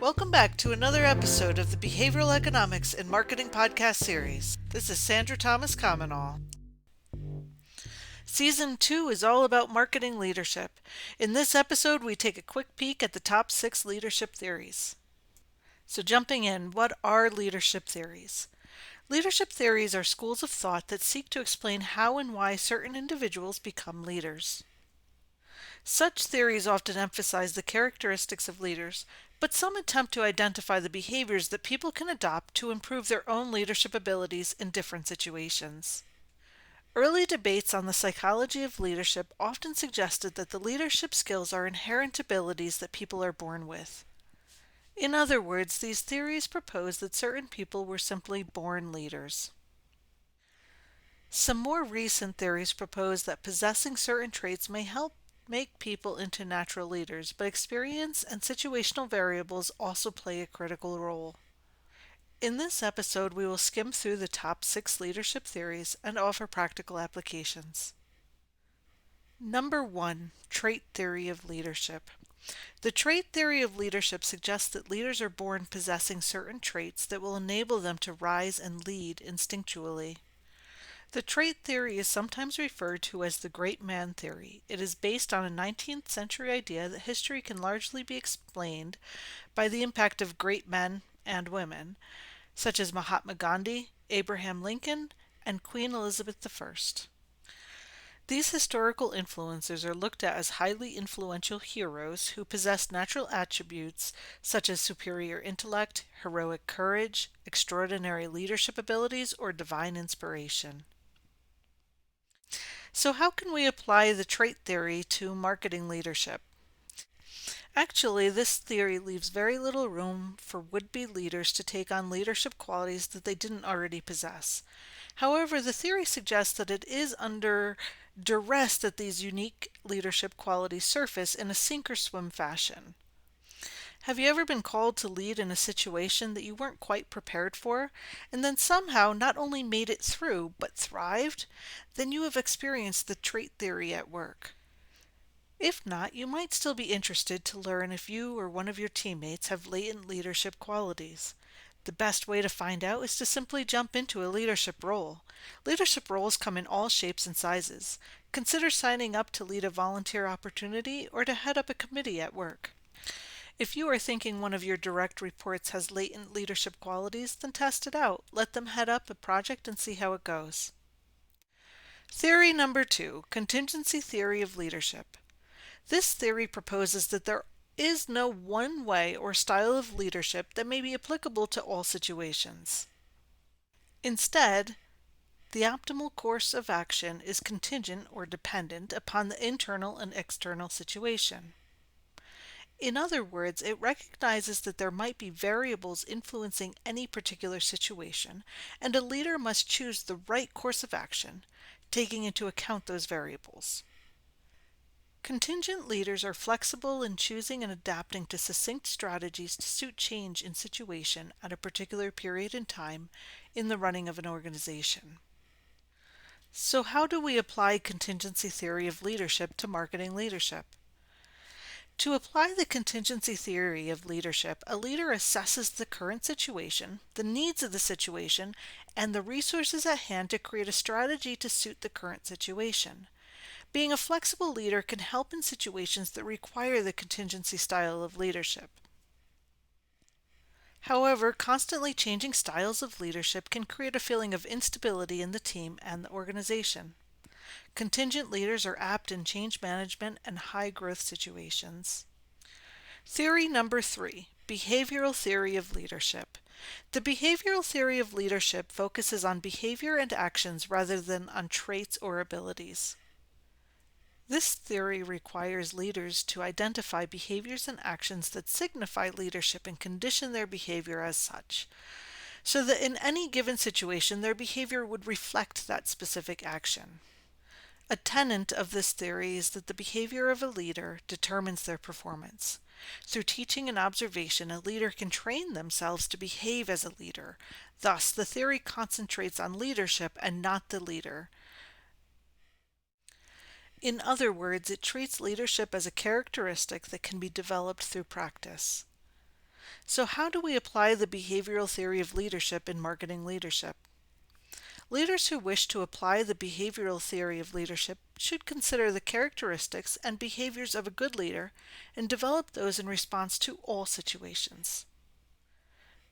Welcome back to another episode of the Behavioral Economics and Marketing Podcast series. This is Sandra Thomas-Comenole. Season 2 is all about marketing leadership. In this episode, we take a quick peek at the top 6 leadership theories. So jumping in, what are leadership theories? Leadership theories are schools of thought that seek to explain how and why certain individuals become leaders. Such theories often emphasize the characteristics of leaders, but some attempt to identify the behaviors that people can adopt to improve their own leadership abilities in different situations. Early debates on the psychology of leadership often suggested that the leadership skills are inherent abilities that people are born with. In other words, these theories propose that certain people were simply born leaders. Some more recent theories propose that possessing certain traits may help make people into natural leaders, but experience and situational variables also play a critical role. In this episode, we will skim through the top 6 leadership theories and offer practical applications. Number 1, trait theory of leadership. The trait theory of leadership suggests that leaders are born possessing certain traits that will enable them to rise and lead instinctually. The trait theory is sometimes referred to as the great man theory. It is based on a 19th century idea that history can largely be explained by the impact of great men and women, such as Mahatma Gandhi, Abraham Lincoln, and Queen Elizabeth I. These historical influencers are looked at as highly influential heroes who possessed natural attributes such as superior intellect, heroic courage, extraordinary leadership abilities, or divine inspiration. So how can we apply the trait theory to marketing leadership? Actually, this theory leaves very little room for would-be leaders to take on leadership qualities that they didn't already possess. However, the theory suggests that it is under duress that these unique leadership qualities surface in a sink-or-swim fashion. Have you ever been called to lead in a situation that you weren't quite prepared for, and then somehow not only made it through, but thrived? Then you have experienced the trait theory at work. If not, you might still be interested to learn if you or one of your teammates have latent leadership qualities. The best way to find out is to simply jump into a leadership role. Leadership roles come in all shapes and sizes. Consider signing up to lead a volunteer opportunity or to head up a committee at work. If you are thinking one of your direct reports has latent leadership qualities, then test it out. Let them head up a project and see how it goes. Theory number 2, contingency theory of leadership. This theory proposes that there is no one way or style of leadership that may be applicable to all situations. Instead, the optimal course of action is contingent or dependent upon the internal and external situation. In other words, it recognizes that there might be variables influencing any particular situation, and a leader must choose the right course of action, taking into account those variables. Contingent leaders are flexible in choosing and adapting to succinct strategies to suit change in situation at a particular period in time in the running of an organization. So how do we apply contingency theory of leadership to marketing leadership? To apply the contingency theory of leadership, a leader assesses the current situation, the needs of the situation, and the resources at hand to create a strategy to suit the current situation. Being a flexible leader can help in situations that require the contingency style of leadership. However, constantly changing styles of leadership can create a feeling of instability in the team and the organization. Contingent leaders are apt in change management and high-growth situations. Theory number 3, behavioral theory of leadership. The behavioral theory of leadership focuses on behavior and actions rather than on traits or abilities. This theory requires leaders to identify behaviors and actions that signify leadership and condition their behavior as such, so that in any given situation their behavior would reflect that specific action. A tenet of this theory is that the behavior of a leader determines their performance. Through teaching and observation, a leader can train themselves to behave as a leader. Thus, the theory concentrates on leadership and not the leader. In other words, it treats leadership as a characteristic that can be developed through practice. So how do we apply the behavioral theory of leadership in marketing leadership? Leaders who wish to apply the behavioral theory of leadership should consider the characteristics and behaviors of a good leader and develop those in response to all situations.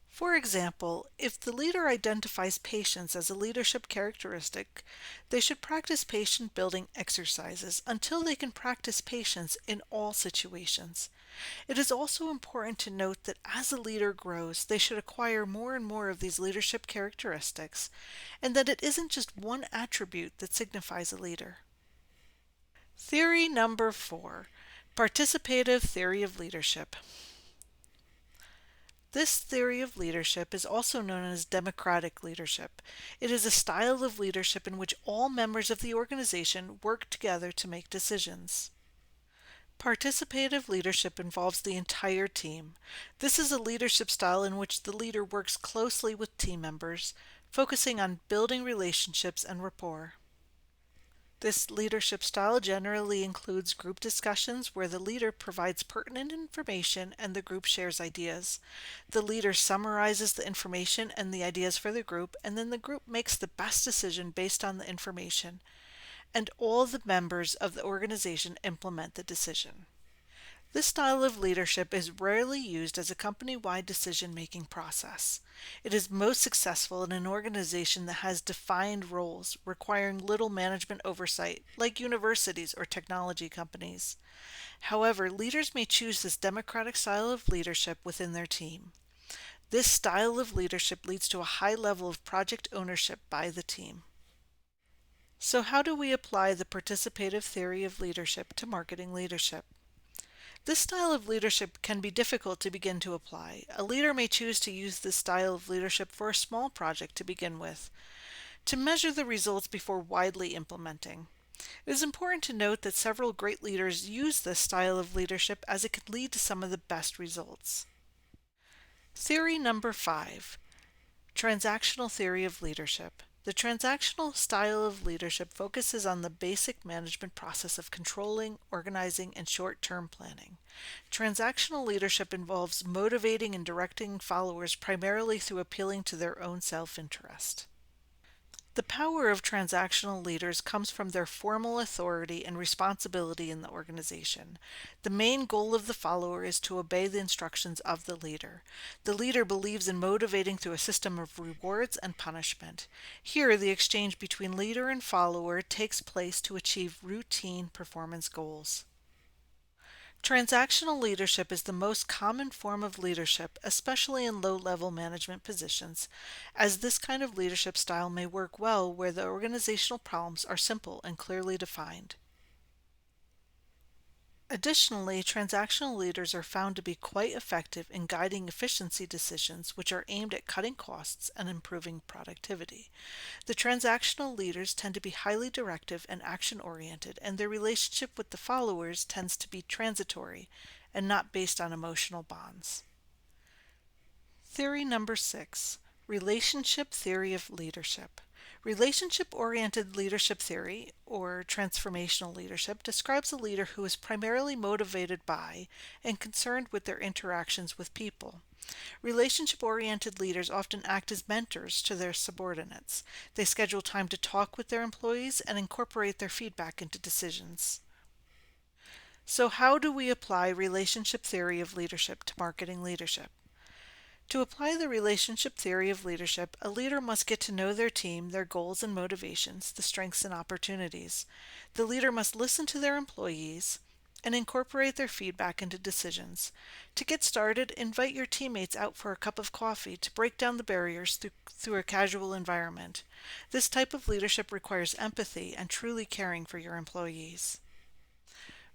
For example, if the leader identifies patience as a leadership characteristic, they should practice patient building exercises until they can practice patience in all situations. It is also important to note that as a leader grows, they should acquire more and more of these leadership characteristics, and that it isn't just one attribute that signifies a leader. Theory number 4, Participative Theory of Leadership. This theory of leadership is also known as democratic leadership. It is a style of leadership in which all members of the organization work together to make decisions. Participative leadership involves the entire team. This is a leadership style in which the leader works closely with team members, focusing on building relationships and rapport. This leadership style generally includes group discussions where the leader provides pertinent information and the group shares ideas. The leader summarizes the information and the ideas for the group, and then the group makes the best decision based on the information, and all the members of the organization implement the decision. This style of leadership is rarely used as a company-wide decision-making process. It is most successful in an organization that has defined roles requiring little management oversight, like universities or technology companies. However, leaders may choose this democratic style of leadership within their team. This style of leadership leads to a high level of project ownership by the team. So how do we apply the participative theory of leadership to marketing leadership? This style of leadership can be difficult to begin to apply. A leader may choose to use this style of leadership for a small project to begin with, to measure the results before widely implementing. It is important to note that several great leaders use this style of leadership as it can lead to some of the best results. Theory number 5, Transactional Theory of Leadership. The transactional style of leadership focuses on the basic management process of controlling, organizing, and short-term planning. Transactional leadership involves motivating and directing followers primarily through appealing to their own self-interest. The power of transactional leaders comes from their formal authority and responsibility in the organization. The main goal of the follower is to obey the instructions of the leader. The leader believes in motivating through a system of rewards and punishment. Here, the exchange between leader and follower takes place to achieve routine performance goals. Transactional leadership is the most common form of leadership, especially in low-level management positions, as this kind of leadership style may work well where the organizational problems are simple and clearly defined. Additionally, transactional leaders are found to be quite effective in guiding efficiency decisions which are aimed at cutting costs and improving productivity. The transactional leaders tend to be highly directive and action-oriented, and their relationship with the followers tends to be transitory and not based on emotional bonds. Theory number 6, Relationship Theory of Leadership. Relationship-oriented leadership theory, or transformational leadership, describes a leader who is primarily motivated by and concerned with their interactions with people. Relationship-oriented leaders often act as mentors to their subordinates. They schedule time to talk with their employees and incorporate their feedback into decisions. So how do we apply relationship theory of leadership to marketing leadership? To apply the relationship theory of leadership, a leader must get to know their team, their goals and motivations, the strengths and opportunities. The leader must listen to their employees and incorporate their feedback into decisions. To get started, invite your teammates out for a cup of coffee to break down the barriers through a casual environment. This type of leadership requires empathy and truly caring for your employees.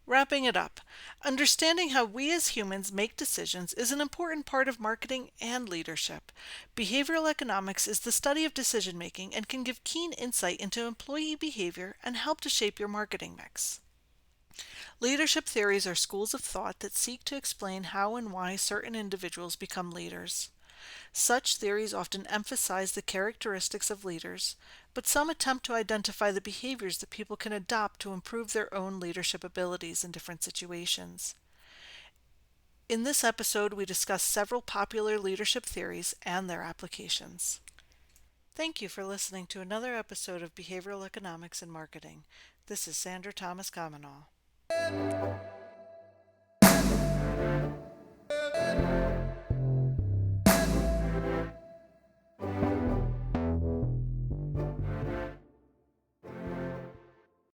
Wrapping it up, understanding how we as humans make decisions is an important part of marketing and leadership. Behavioral economics is the study of decision making and can give keen insight into employee behavior and help to shape your marketing mix. Leadership theories are schools of thought that seek to explain how and why certain individuals become leaders. Such theories often emphasize the characteristics of leaders, but some attempt to identify the behaviors that people can adopt to improve their own leadership abilities in different situations. In this episode, we discuss several popular leadership theories and their applications. Thank you for listening to another episode of Behavioral Economics and Marketing. This is Sandra Thomas-Comenole.